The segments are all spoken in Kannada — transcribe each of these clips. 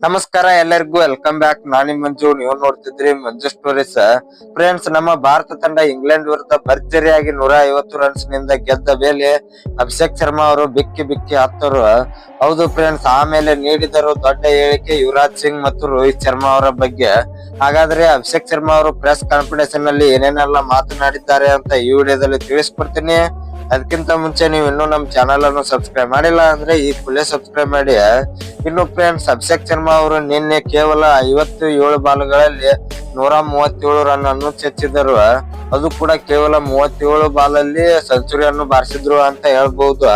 ನಮಸ್ಕಾರ ಎಲ್ಲರಿಗೂ ವೆಲ್ಕಮ್ ಬ್ಯಾಕ್. ನಾನು ಮಂಜು, ನೀವು ನೋಡ್ತಿದ್ರಿ ಮಂಜು ಸ್ಟೋರೀಸ್. ಫ್ರೆಂಡ್ಸ್, ನಮ್ಮ ಭಾರತ ತಂಡ ಇಂಗ್ಲೆಂಡ್ ವಿರುದ್ಧ ಭರ್ಜರಿಯಾಗಿ 150 ರನ್ಸ್ ನಿಂದ ಗೆದ್ದ ವೇಳೆ ಅಭಿಷೇಕ್ ಶರ್ಮಾ ಅವರು ಬಿಕ್ಕಿ ಬಿಕ್ಕಿ ಹತ್ತರು. ಹೌದು ಫ್ರೆಂಡ್ಸ್, ಆಮೇಲೆ ನೀಡಿದರು ದೊಡ್ಡ ಹೇಳಿಕೆ ಯುವರಾಜ್ ಸಿಂಗ್ ಮತ್ತು ರೋಹಿತ್ ಶರ್ಮಾ ಅವರ ಬಗ್ಗೆ. ಹಾಗಾದ್ರೆ ಅಭಿಷೇಕ್ ಶರ್ಮಾ ಅವರು ಪ್ರೆಸ್ ಕಾನ್ಫರೆನ್ಸ್ ನಲ್ಲಿ ಏನೇನೆಲ್ಲ ಮಾತನಾಡಿದ್ದಾರೆ ಅಂತ ಈ ವಿಡಿಯೋದಲ್ಲಿ ತಿಳಿಸ್ಕೊಡ್ತೀನಿ. ಅದಕ್ಕಿಂತ ಮುಂಚೆ ನೀವು ಇನ್ನೂ ನಮ್ಮ ಚಾನಲ್ ಅನ್ನು ಸಬ್ಸ್ಕ್ರೈಬ್ ಮಾಡಿಲ್ಲ ಅಂದ್ರೆ ಈ ಕೂಡಲೇ ಸಬ್ಸ್ಕ್ರೈಬ್ ಮಾಡಿ. ಇನ್ನು ಫ್ರೆಂಡ್ಸ್, ಅಭಿಷೇಕ್ ಶರ್ಮಾ ಅವರು ನಿನ್ನೆ ಕೇವಲ 57 ಬಾಲ್ಗಳಲ್ಲಿ 137 ರನ್ ಅನ್ನು ಚೆಚ್ಚಿದರು. ಅದು ಕೂಡ ಕೇವಲ 37 ಬಾಲಲ್ಲಿ ಸೆಂಚುರಿಯನ್ನು ಬಾರಿಸಿದ್ರು ಅಂತ ಹೇಳ್ಬಹುದು.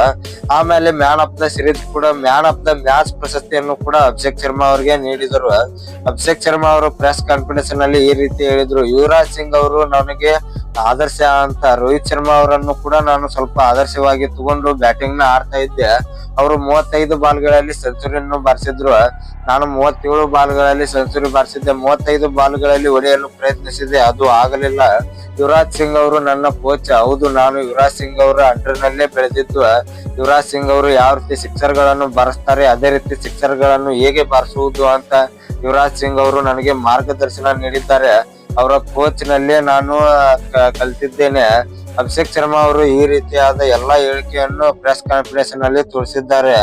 ಆಮೇಲೆ ಮ್ಯಾನ್ ಆಫ್ ದ ಸೀರೀಸ್ ಕೂಡ ಮ್ಯಾನ್ ಆಫ್ ದ ಮ್ಯಾಚ್ ಪ್ರಶಸ್ತಿಯನ್ನು ಕೂಡ ಅಭಿಷೇಕ್ ಶರ್ಮಾ ಅವರಿಗೆ ನೀಡಿದರು. ಅಭಿಷೇಕ್ ಶರ್ಮಾ ಅವರು ಪ್ರೆಸ್ ಕಾನ್ಫರೆನ್ಸ್ ನಲ್ಲಿ ಈ ರೀತಿ ಹೇಳಿದ್ರು: ಯುವರಾಜ್ ಸಿಂಗ್ ಅವರು ನನಗೆ ಆದರ್ಶ ಅಂತ. ರೋಹಿತ್ ಶರ್ಮಾ ಅವರನ್ನು ಕೂಡ ನಾನು ಸ್ವಲ್ಪ ಆದರ್ಶವಾಗಿ ತಗೊಂಡು ಬ್ಯಾಟಿಂಗ್ ನ ಆಡ್ತಾ ಇದ್ದೆ. ಅವರು 35 ಬಾಲ್ಗಳಲ್ಲಿ ಸೆಂಚುರಿಯನ್ನು ಬಾರಿಸಿದ್ರು. ನಾನು 37 ಬಾಲ್ಗಳಲ್ಲಿ ಸೆಂಚುರಿ ಬಾರಿಸಿದ್ದೆ. 35 ಬಾಲ್ಗಳಲ್ಲಿ ಹೊಡೆಯಲು ಪ್ರಯತ್ನಿಸಿದೆ, ಅದು ಆಗಲಿಲ್ಲ. ಯುವರಾಜ್ ಸಿಂಗ್ ಅವರು ನನ್ನ ಕೋಚ್. ಹೌದು, ನಾನು ಯುವರಾಜ್ ಸಿಂಗ್ ಅವರ ಅಂಡರ್ ನಲ್ಲೇ ಬೆಳೆದಿದ್ದು. ಯುವರಾಜ್ ಸಿಂಗ್ ಅವರು ಯಾವ ರೀತಿ ಸಿಕ್ಸರ್ ಗಳನ್ನು ಬಾರಿಸ್ತಾರೆ ಅದೇ ರೀತಿ ಸಿಕ್ಸರ್ ಗಳನ್ನು ಹೇಗೆ ಬಾರಿಸುವುದು ಅಂತ ಯುವರಾಜ್ ಸಿಂಗ್ ಅವರು ನನಗೆ ಮಾರ್ಗದರ್ಶನ ನೀಡಿದ್ದಾರೆ. ಅವರ ಕೋಚ್ ನಲ್ಲೇ ನಾನು ಕಲಿತಿದ್ದೇನೆ. ಅಭಿಷೇಕ್ ಶರ್ಮಾ ಅವರು ಈ ರೀತಿಯಾದ ಎಲ್ಲಾ ಹೇಳಿಕೆಯನ್ನು ಪ್ರೆಸ್ ಕಾನ್ಫರೆನ್ಸ್ ನಲ್ಲಿ ತೋರಿಸಿದ್ದಾರೆ.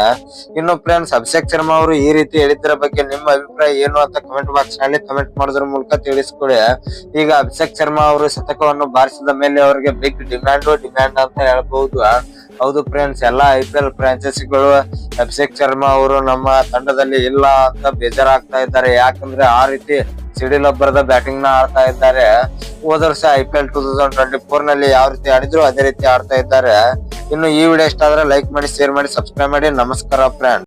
ಇನ್ನು ಫ್ರೆಂಡ್ಸ್, ಅಭಿಷೇಕ್ ಶರ್ಮಾ ಅವರು ಈ ರೀತಿ ಹೇಳಿದ್ರ ಬಗ್ಗೆ ನಿಮ್ಮ ಅಭಿಪ್ರಾಯ ಏನು ಅಂತ ಕಮೆಂಟ್ ಬಾಕ್ಸ್ ನಲ್ಲಿ ಕಮೆಂಟ್ ಮಾಡೋದ್ರ ಮೂಲಕ ತಿಳಿಸ್ಕೊಡಿ. ಈಗ ಅಭಿಷೇಕ್ ಶರ್ಮಾ ಅವರು ಶತಕವನ್ನು ಬಾರಿಸಿದ ಮೇಲೆ ಅವರಿಗೆ ಬಿಗ್ ಡಿಮ್ಯಾಂಡ್ ಅಂತ ಹೇಳ್ಬಹುದು. ಹೌದು ಫ್ರೆಂಡ್ಸ್, ಎಲ್ಲಾ IPL ಫ್ರಾಂಚೈಸಿಗಳು ಅಭಿಷೇಕ್ ಶರ್ಮಾ ಅವರು ನಮ್ಮ ತಂಡದಲ್ಲಿ ಇಲ್ಲ ಅಂತ ಬೇಜಾರಾಗ್ತಾ ಇದ್ದಾರೆ. ಯಾಕಂದ್ರೆ ಆ ರೀತಿ ಸಿಡಿಲೊಬ್ಬರದ ಬ್ಯಾಟಿಂಗ್ ನ ಆಡ್ತಾ ಇದ್ದಾರೆ. ಹೋದ ವರ್ಷ IPL 2024 ನಲ್ಲಿ ಯಾವ ರೀತಿ ಆಡಿದ್ರು ಅದೇ ರೀತಿ ಆಡ್ತಾ ಇದ್ದಾರೆ. ಇನ್ನು ಈ ವಿಡಿಯೋ ಇಷ್ಟ ಆದ್ರೆ ಲೈಕ್ ಮಾಡಿ, ಶೇರ್ ಮಾಡಿ, ಸಬ್ಸ್ಕ್ರೈಬ್ ಮಾಡಿ. ನಮಸ್ಕಾರ ಫ್ರೆಂಡ್ಸ್.